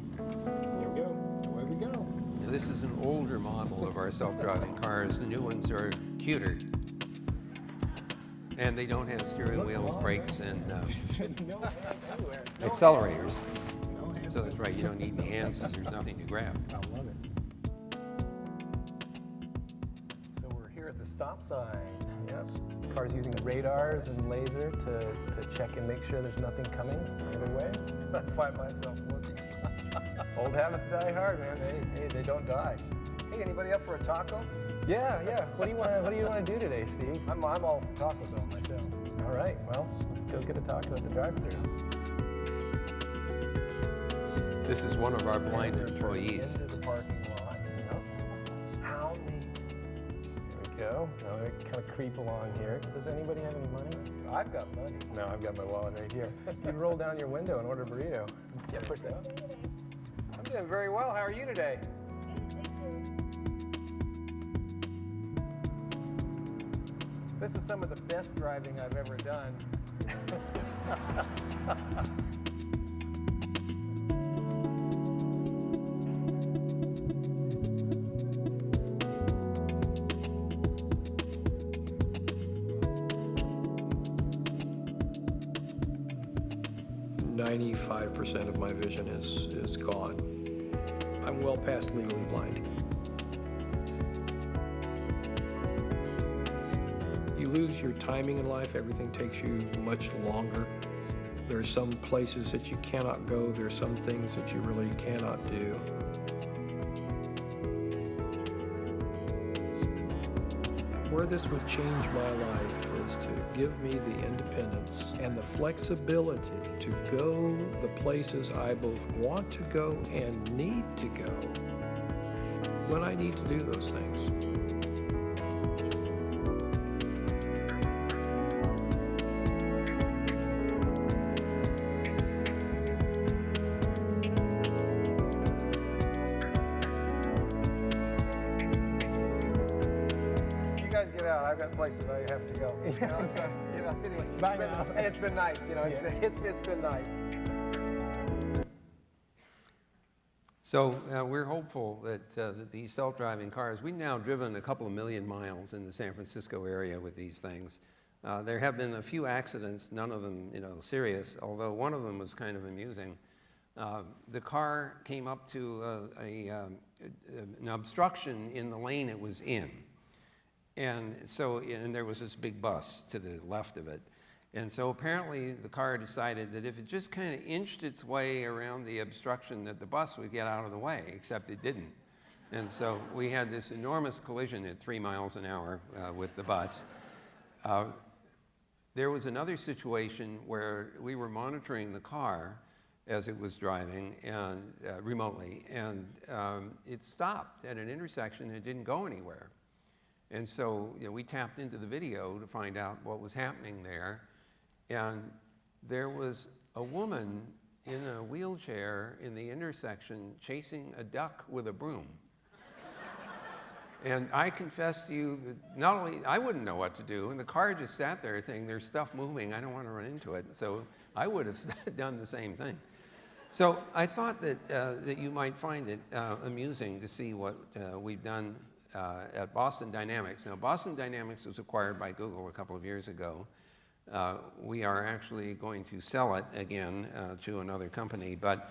Here we go. Away we go. Now, this is an older model of our self-driving cars. The new ones are cuter. And they don't have steering wheels, brakes, and accelerators. No hands. So that's right, you don't need any hands because there's nothing to grab. I love it. So we're here at the stop sign. Yep. The car's using the radars and laser to check and make sure there's nothing coming either way. I find myself looking. Old habits die hard, man. They don't die. Hey, anybody up for a taco? Yeah. What do you want to do today, Steve? I'm all for Taco Bell myself. All right. Well, let's go get a taco at the drive-thru. This is one of our blind employees. Into the parking lot. You know? How many go. Now I kind of creep along here. Does anybody have any money? I've got money. No, I've got my wallet right here. You'd roll down your window and order a burrito. Yeah, push that. I'm doing very well. How are you today? This is some of the best driving I've ever done. 95% of my vision is gone. I'm well past legally blind. You lose your timing in life, everything takes you much longer. There are some places that you cannot go, there are some things that you really cannot do. Where this would change my life is to give me the independence and the flexibility to go the places I both want to go and need to go when I need to do those things. Get out. I've got places I have to go. You know, so, anyway, Bye now. And it's been nice. You know, it's been nice. So we're hopeful that these self-driving cars, we've now driven a couple of million miles in the San Francisco area with these things. There have been a few accidents, none of them, serious, although one of them was kind of amusing. The car came up to an obstruction in the lane it was in. And there was this big bus to the left of it. And so apparently the car decided that if it just kind of inched its way around the obstruction, that the bus would get out of the way, except it didn't. And so we had this enormous collision at 3 miles an hour with the bus. There was another situation where we were monitoring the car as it was driving and remotely, and it stopped at an intersection and it didn't go anywhere. And so we tapped into the video to find out what was happening there. And there was a woman in a wheelchair in the intersection chasing a duck with a broom. And I confess to you that not only, I wouldn't know what to do, and the car just sat there saying, there's stuff moving, I don't want to run into it. So I would have done the same thing. So I thought that you might find it amusing to see what we've done at Boston Dynamics. Now, Boston Dynamics was acquired by Google a couple of years ago. We are actually going to sell it again to another company, but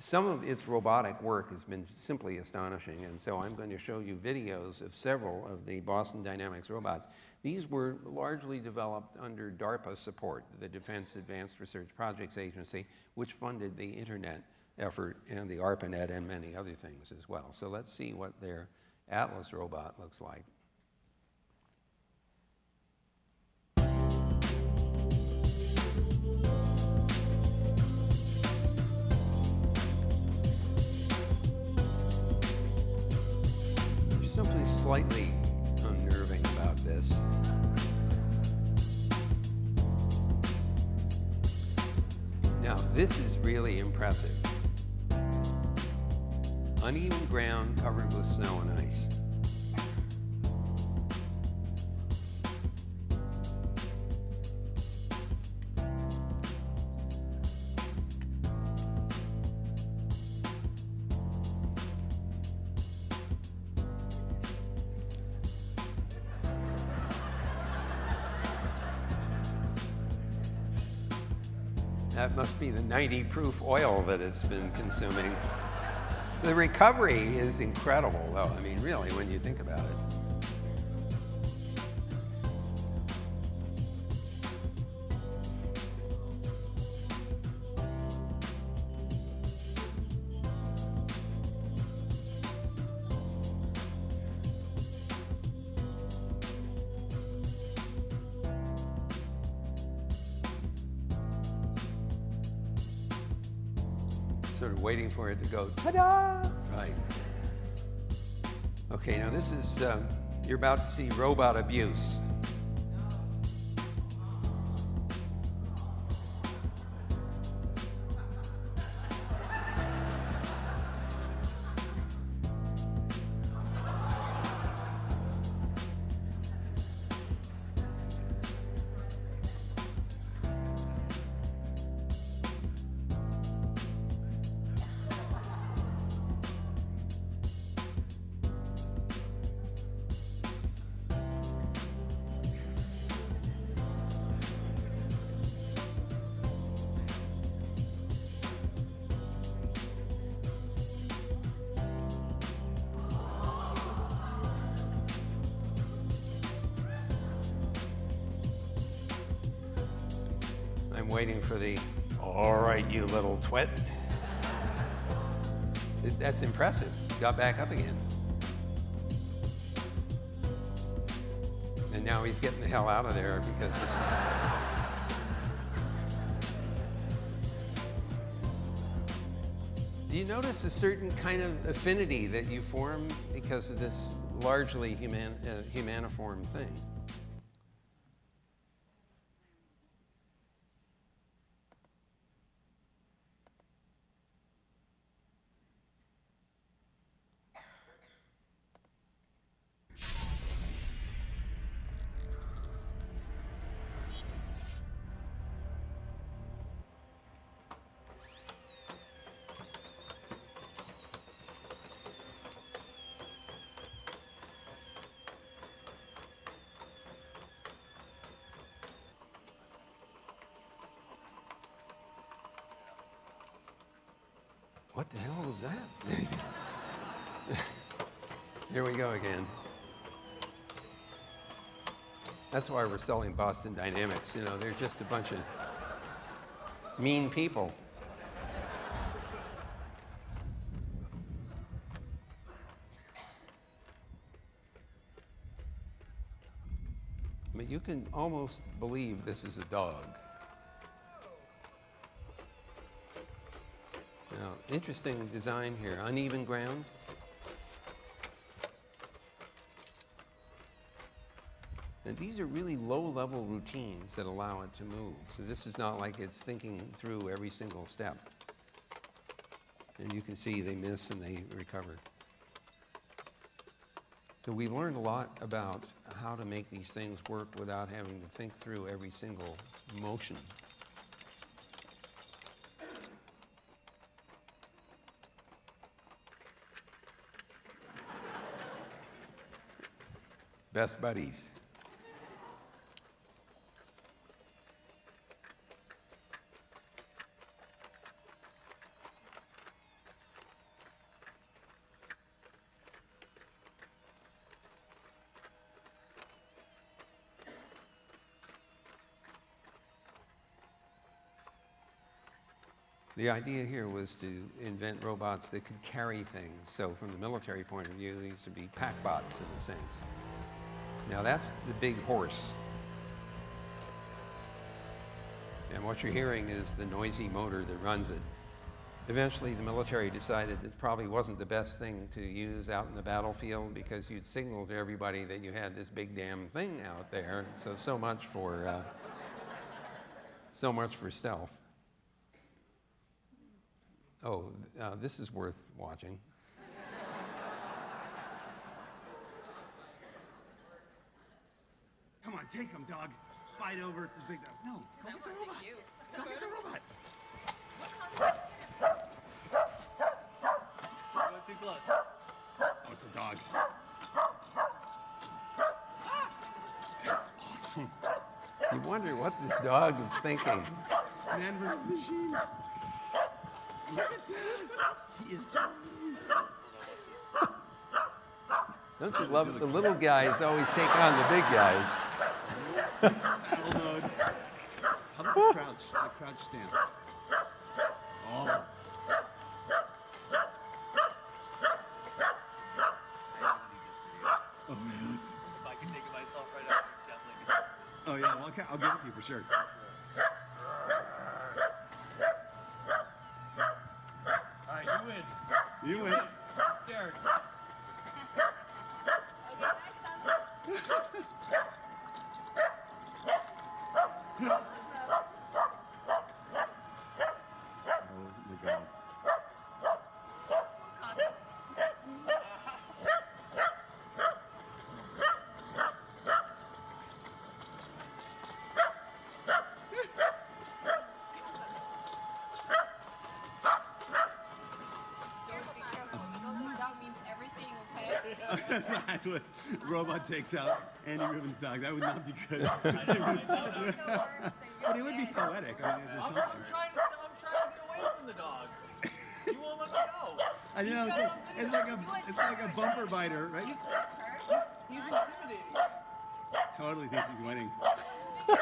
some of its robotic work has been simply astonishing, and so I'm going to show you videos of several of the Boston Dynamics robots. These were largely developed under DARPA support, the Defense Advanced Research Projects Agency, which funded the internet effort and the ARPANET and many other things as well. So let's see what their Atlas robot looks like. There's something slightly unnerving about this. Now, this is really impressive. Uneven ground covered with snow and ice. That must be the 90-proof oil that it's been consuming. The recovery is incredible, though. I mean, really, when you think about it. Sort of waiting for it to go, ta-da! Right. Okay, now this is You're about to see robot abuse. I'm waiting for the, all right, you little twit. That's impressive. Got back up again. And now he's getting the hell out of there because Do you notice a certain kind of affinity that you form because of this largely humaniform thing? What the hell was that? Here we go again. That's why we're selling Boston Dynamics. You know, they're just a bunch of mean people. But you can almost believe this is a dog. Now, interesting design here, uneven ground. And these are really low-level routines that allow it to move. So this is not like it's thinking through every single step. And you can see they miss and they recover. So we learned a lot about how to make these things work without having to think through every single motion. Best buddies. The idea here was to invent robots that could carry things. So from the military point of view, these would be pack bots in a sense. Now that's the big horse. And what you're hearing is the noisy motor that runs it. Eventually the military decided it probably wasn't the best thing to use out in the battlefield because you'd signal to everybody that you had this big damn thing out there. So much for stealth. Oh, this is worth watching. Come on, take him, dog. Fido versus Big Dog. No, go get the robot. Go get the robot. Too close. Oh, it's a dog. That's awesome. You wonder what this dog is thinking. Man versus machine. Look at that. He is Don't you love it? The little guys always take on the big guys. battle mode. How about the crouch? The crouch stance. Oh. Oh, yes. If I can take it myself right after, definitely. Oh, yeah. Well, okay. I'll give it to you for sure. All right, you win. You win. Derek. Okay, next time. Robot takes out Andy Rubin's dog. That would not be good. But it would be poetic. I mean, I'm trying to get away from the dog. You won't let me go. I know. It's like a bumper biter, right? He's intimidating. Totally thinks he's winning. We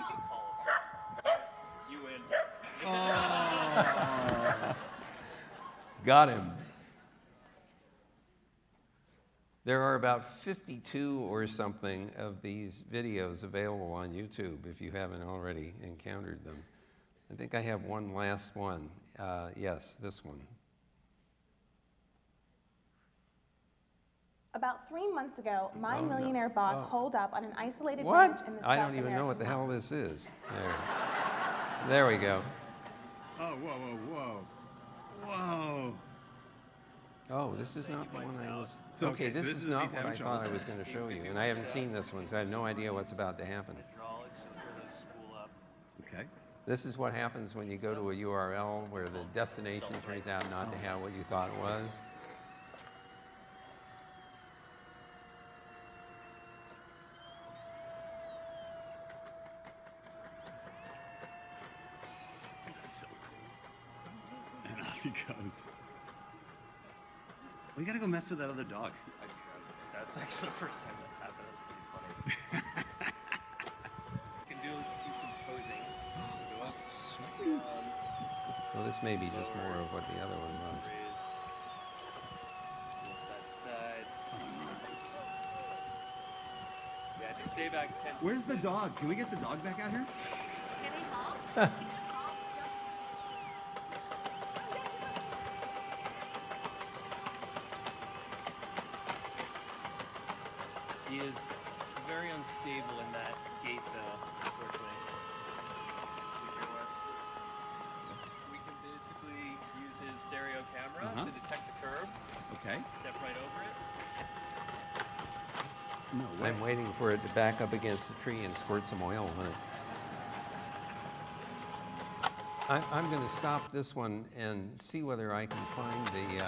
can call it. You win. Oh. Got him. There are about 52 or something of these videos available on YouTube if you haven't already encountered them. I think I have one last one. Yes, this one. About 3 months ago, my millionaire boss holed up on an isolated What? ranch in the I South don't even know what the hell American this is. There we go. Oh, whoa. Whoa. Oh, this is not the one I was... So, okay, okay, so this this is is- not he's what having I trouble. thought I was going to show you, and I haven't seen this one, so I have no idea what's about to happen. Hydraulics, I'm sure those spool up. Okay. This is what happens when you go to a URL where the destination turns out not to have what you thought it was. That's so cool. And off he goes. We gotta go mess with that other dog. That's actually the first time that's happened. That's pretty funny. You can do some posing. Go up. Sweet. Well, this may be just more of what the other one was. Raise. Side to side. Yeah, just stay back 10. Where's the dog? Can we get the dog back out here? He is very unstable in that gait, though, unfortunately. Secure lenses. We can basically use his stereo camera to detect the curve. Okay. Step right over it. No way. I'm waiting for it to back up against the tree and squirt some oil on it. I'm going to stop this one and see whether I can find the...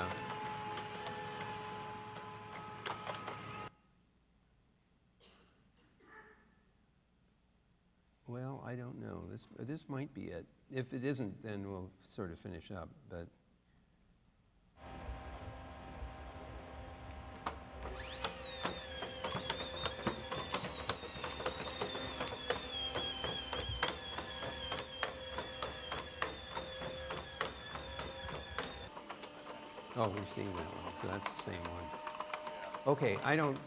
Well, I don't know. This might be it. If it isn't, then we'll sort of finish up, but... Oh, we've seen that one, so that's the same one. Okay, I don't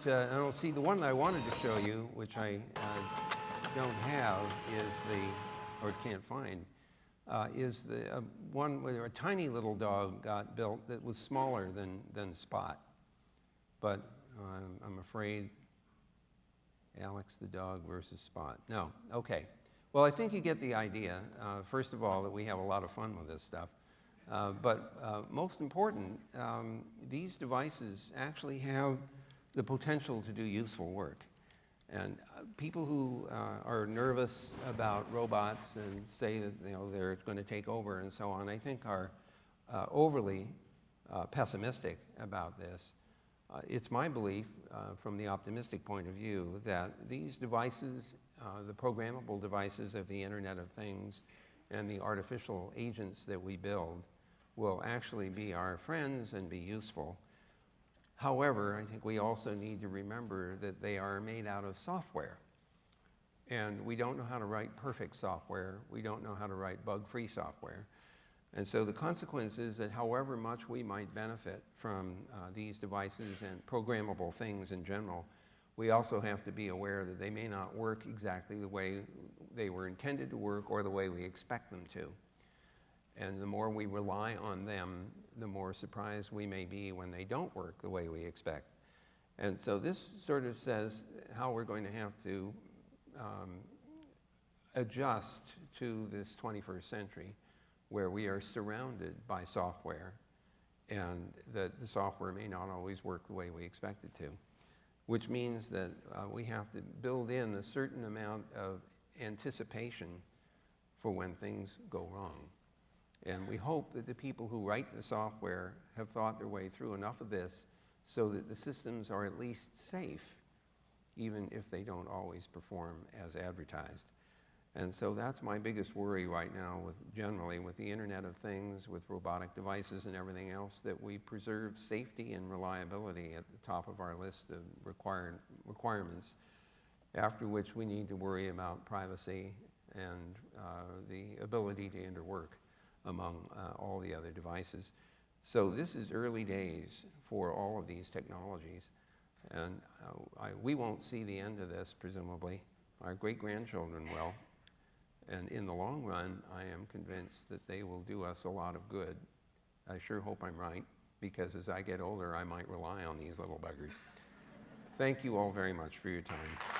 see the one that I wanted to show you, which I don't have, is the, or can't find, is the one where a tiny little dog got built that was smaller than Spot. But I'm afraid Alex the dog versus Spot. No, okay. Well, I think you get the idea. First of all, that we have a lot of fun with this stuff. But most important, these devices actually have the potential to do useful work. And people who are nervous about robots and say that they're going to take over and so on, I think are overly pessimistic about this. It's my belief, from the optimistic point of view, that these devices, the programmable devices of the Internet of Things and the artificial agents that we build, will actually be our friends and be useful. However, I think we also need to remember that they are made out of software. And we don't know how to write perfect software. We don't know how to write bug-free software. And so the consequence is that however much we might benefit from these devices and programmable things in general, we also have to be aware that they may not work exactly the way they were intended to work or the way we expect them to. And the more we rely on them, the more surprised we may be when they don't work the way we expect. And so this sort of says how we're going to have to adjust to this 21st century, where we are surrounded by software, and that the software may not always work the way we expect it to, which means that we have to build in a certain amount of anticipation for when things go wrong. And we hope that the people who write the software have thought their way through enough of this so that the systems are at least safe, even if they don't always perform as advertised. And so that's my biggest worry right now generally with the Internet of Things, with robotic devices and everything else, that we preserve safety and reliability at the top of our list of requirements, after which we need to worry about privacy and the ability to interwork among all the other devices. So this is early days for all of these technologies, and we won't see the end of this, presumably. Our great-grandchildren will. And in the long run, I am convinced that they will do us a lot of good. I sure hope I'm right, because as I get older, I might rely on these little buggers. Thank you all very much for your time.